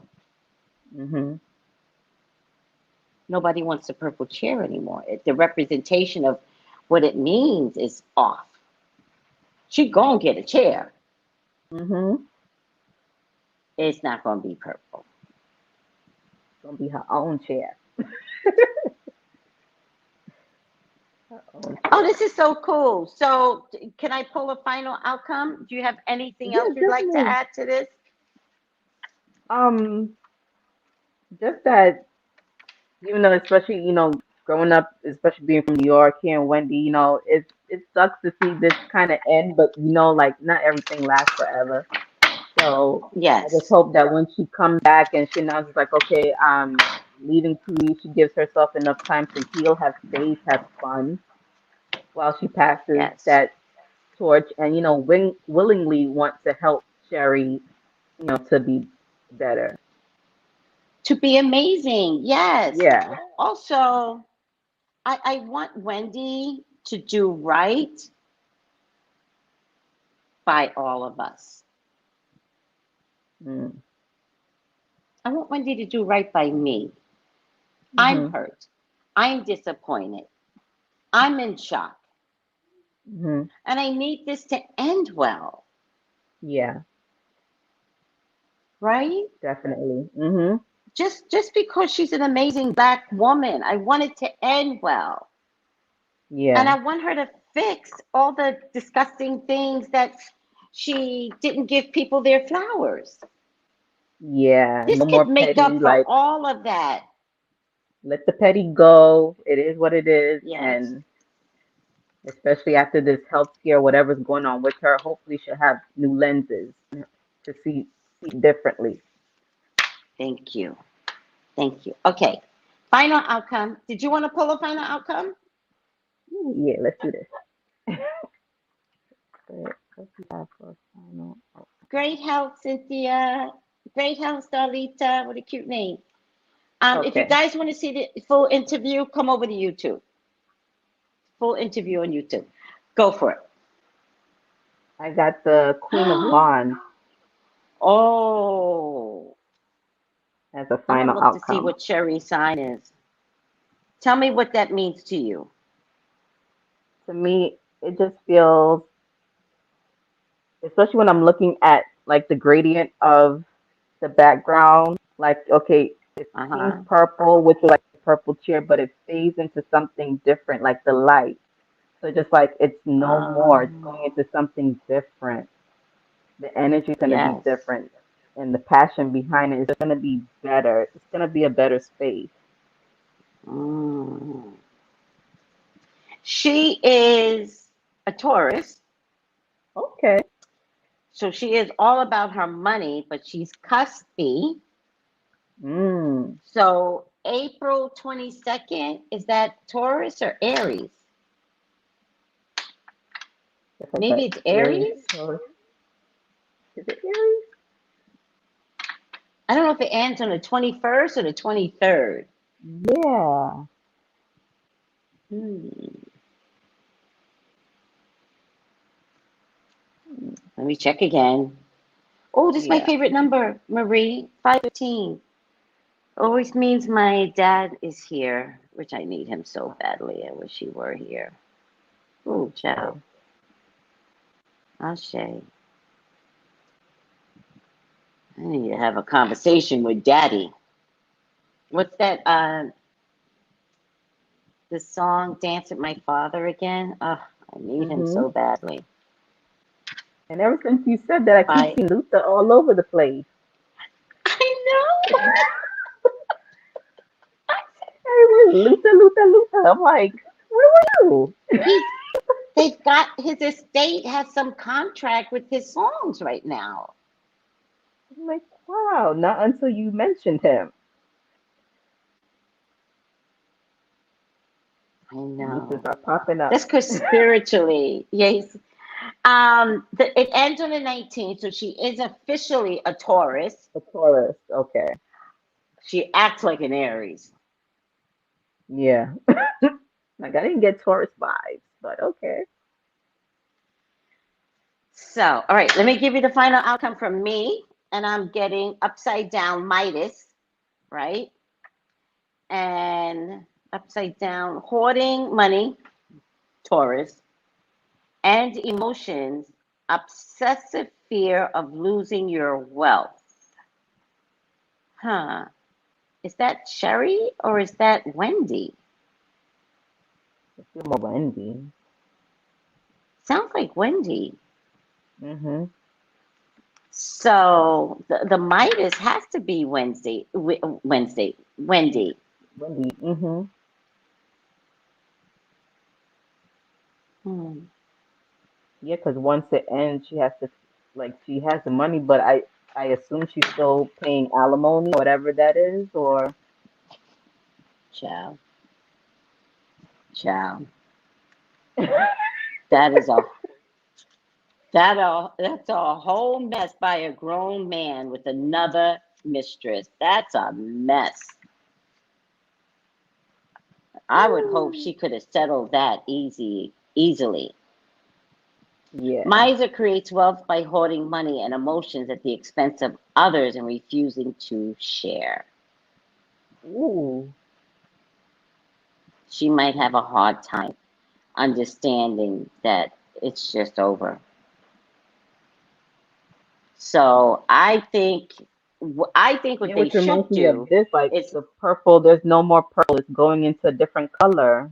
Mm-hmm. Nobody wants the purple chair anymore. The representation of what it means is off. She gonna get a chair. Mm-hmm. It's not gonna be purple. It's gonna be her own chair. Her own Oh, chair. this is so cool. So can I pull a final outcome? Do you have anything else Yeah, you'd like to definitely. add to this? Um, just that, even though, especially, growing up, especially being from New York here and Wendy, it sucks to see this kind of end, but like not everything lasts forever. So I just Yes. hope that when she comes back and she announces like, okay, leaving TV, she gives herself enough time to heal, have faith, have fun while she passes Yes. that torch, and willingly want to help Sherri, to be better. To be amazing. Yes. Yeah. Also, I want Wendy to do right by all of us. Mm. I want Wendy to do right by me. I'm Mhm. hurt. I'm disappointed. I'm in shock. Mhm. And I need this to end well, Yeah. right? Definitely. Mhm. Just because she's an amazing black woman, I want it to end well. And Yeah. I want her to fix all the disgusting things that she didn't give people their flowers. Yeah. This No more could make petty. up for Like, all of that. let the petty go. It is what it is, Yes. and especially after this health scare, whatever's going on with her, hopefully she'll have new lenses to see differently. Thank you. Thank you. Okay. Final outcome. Did you want to pull a final outcome? Ooh, yeah. Let's do this. What we have for a final? Great health, Cynthia. Great health, Starlita. What a cute name. If you Okay. guys want to see the full interview, come over to YouTube. Full interview on YouTube. Go for it. I got the Queen of Wands Oh, as a I'm going to final look to see outcome. what Sherry's sign is. Tell me what that means to you. To me, it just feels, especially when I'm looking at like the gradient of the background, like okay, it seems Uh-huh. purple, which is like a purple chair, but it fades into something different, like the light. So just like it's no more, it's going into something different. The energy is going to be Yes. different, and the passion behind it is going to be better. It's going to be a better space. Mm. She is a Taurus, Okay. so she is all about her money, but she's cuspy. Mm. So April 22nd, is that Taurus or Aries? It's like Maybe that it's Aries. Aries? Or is it Aries? I don't know if it ends on the 21st or the 23rd. Yeah. Hmm. Let me check again. Oh, this is my Yeah. favorite number, Marie, 515. Always means my dad is here, which I need him so badly. I wish he were here. Oh, ciao. Okay. Ashe. I need to have a conversation with daddy. What's that? The song Dance with My Father again? Oh, I need him Mhm. so badly. And ever since you said that, I keep By seeing Luther all over the place. I know. Everyone's Luther, Luther, Luther. I'm like, where were you? He's they've got his estate has some contract with his songs right now. I'm like, wow, not until you mentioned him. I Luther's know. are popping up. That's because spiritually, yes. It ends on the 19th, so she is officially a Taurus. A Taurus, okay. She acts like an Aries. Yeah. Like I didn't get Taurus vibes, but okay. So, all right, let me give you the final outcome from me, and I'm getting upside down Midas, right? And upside down hoarding money, Taurus, and emotions, obsessive fear of losing your wealth. Huh. Is that Sherri or is that Wendy? I feel more Wendy. Sounds like Wendy. Mm-hmm. So the Midas has to be Wendy. Wendy. Mm-hmm. Hmm. Yeah, because once it ends, she has to, like, she has the money, but I assume she's still paying alimony, whatever that is, or Child, child. That is a that's a whole mess by a grown man with another mistress. That's a mess. I would hope she could have settled that easily. yeah. Miser creates wealth by hoarding money and emotions at the expense of others and refusing to share. Ooh. She might have a hard time understanding that it's just over. So I think what Yeah, they which should reminds me of do this, like is, the purple, there's no more purple, it's going into a different color.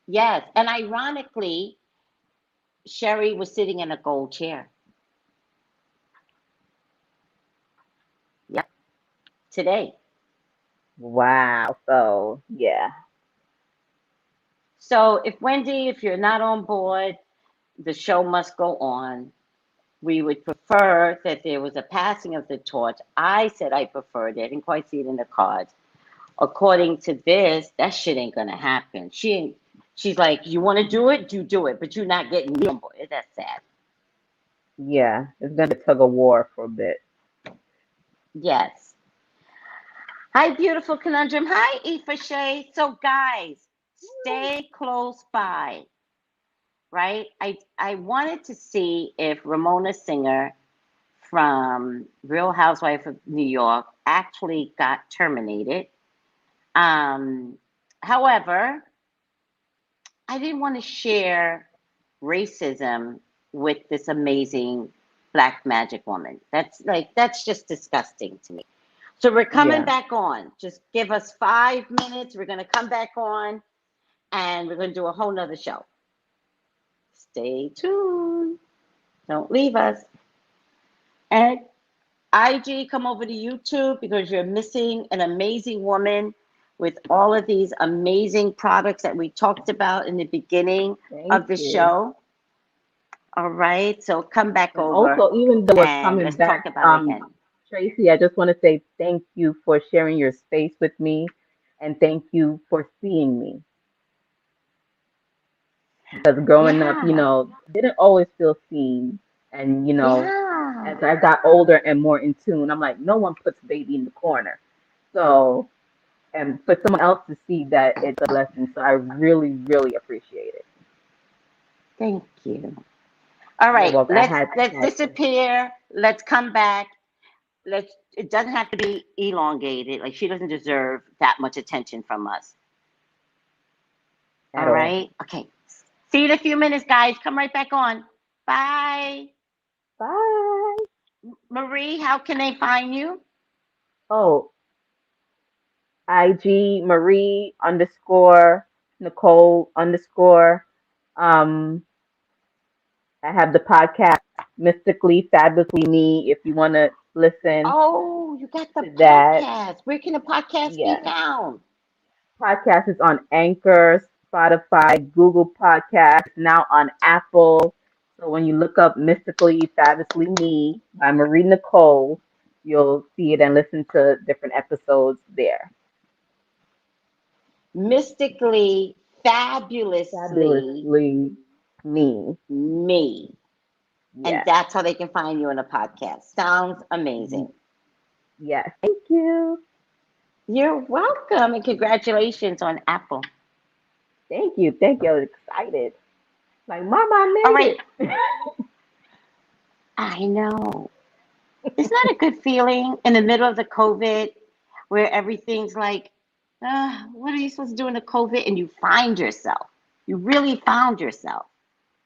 yes, and ironically, Sherri was sitting in a gold chair. Yep, today. Wow. So, yeah. So if you're not on board, the show must go on. We would prefer that there was a passing of the torch. I said I preferred it. I didn't quite see it in the cards. According to this, that shit ain't gonna happen. She's like, you want to do it, you do it, but you're not getting me on board. That's sad. Yeah. It's gonna be a tug of war for a bit. Yes. Hi, beautiful conundrum. Hi, Aoife Shay. So, guys, stay close by, right? I wanted to see if Ramona Singer from Real Housewife of New York actually got terminated. Um, However, I didn't want to share racism with this amazing black magic woman. That's just disgusting to me. So we're coming Yeah. back on. Just give us 5 minutes. We're gonna come back on and we're gonna do a whole nother show. Stay tuned. Don't leave us. And IG, come over to YouTube because you're missing an amazing woman with all of these amazing products that we talked about in the beginning Thank of the you. show. All right, so come back And over also, even though we're and coming let's talk back, about it again. Tracy, I just want to say thank you for sharing your space with me and thank you for seeing me. Because growing up, Yeah, didn't always feel seen. And, yeah. as I got older and more in tune, I'm like, no one puts baby in the corner. So, and for someone else to see that, it's a blessing. So I really, really appreciate it. Thank you. All You're right, welcome. let's disappear. Let's come back. Let's. It doesn't have to be elongated. Like she doesn't deserve that much attention from us. at All all. right. Okay. See you in a few minutes, guys. Come right back on. Bye. Bye. Marie, how can they find you? Oh, IG Marie underscore Nicole underscore. Um, I have the podcast Mystically Fabulously Me if you want to listen Oh, you got the to that. podcast. Where can the podcast be Yeah. found? Podcast is on Anchor, Spotify, Google Podcasts, now on Apple. So when you look up Mystically Fabulously Me by Marie Nicole, you'll see it and listen to different episodes there. Mystically, fabulously Fabulously Me. me. And Yes. that's how they can find you on a podcast. Sounds amazing. Yes. Thank you. You're welcome, and congratulations on Apple. Thank you. Thank you. I was excited. Like, Mama, I All made right. it. I know. Isn't that a good feeling in the middle of the COVID where everything's like, what are you supposed to do in the COVID? And you find yourself. You really found yourself.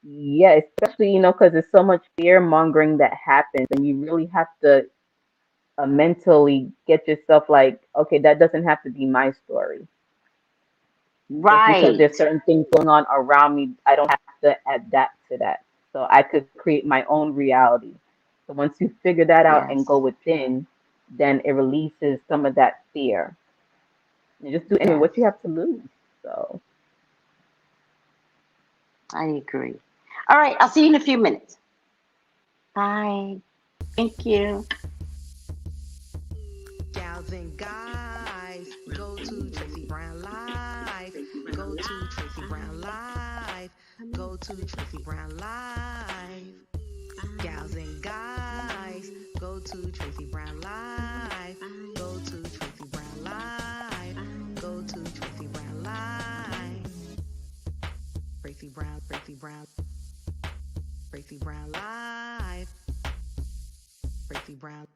Yeah, especially, because there's so much fear mongering that happens, and you really have to mentally get yourself like, okay, that doesn't have to be my story. Just because Right. there's certain things going on around me, I don't have to adapt to that. So I could create my own reality. So once you figure that out and Yes. go within, then it releases some of that fear. And just do Yes. what you have to lose. So I agree. All right. I'll see you in a few minutes. Bye. Thank you. Gals and guys, go to Tracey Brown Live. Go to Tracey Brown Live. Go to Tracey Brown Live. Gals and guys, go to Tracey Brown Live. Go to Tracey Brown Live. Go to Tracey Brown Live. Tracey Brown, Tracey Brown. Tracey Brown Live. Tracey Brown.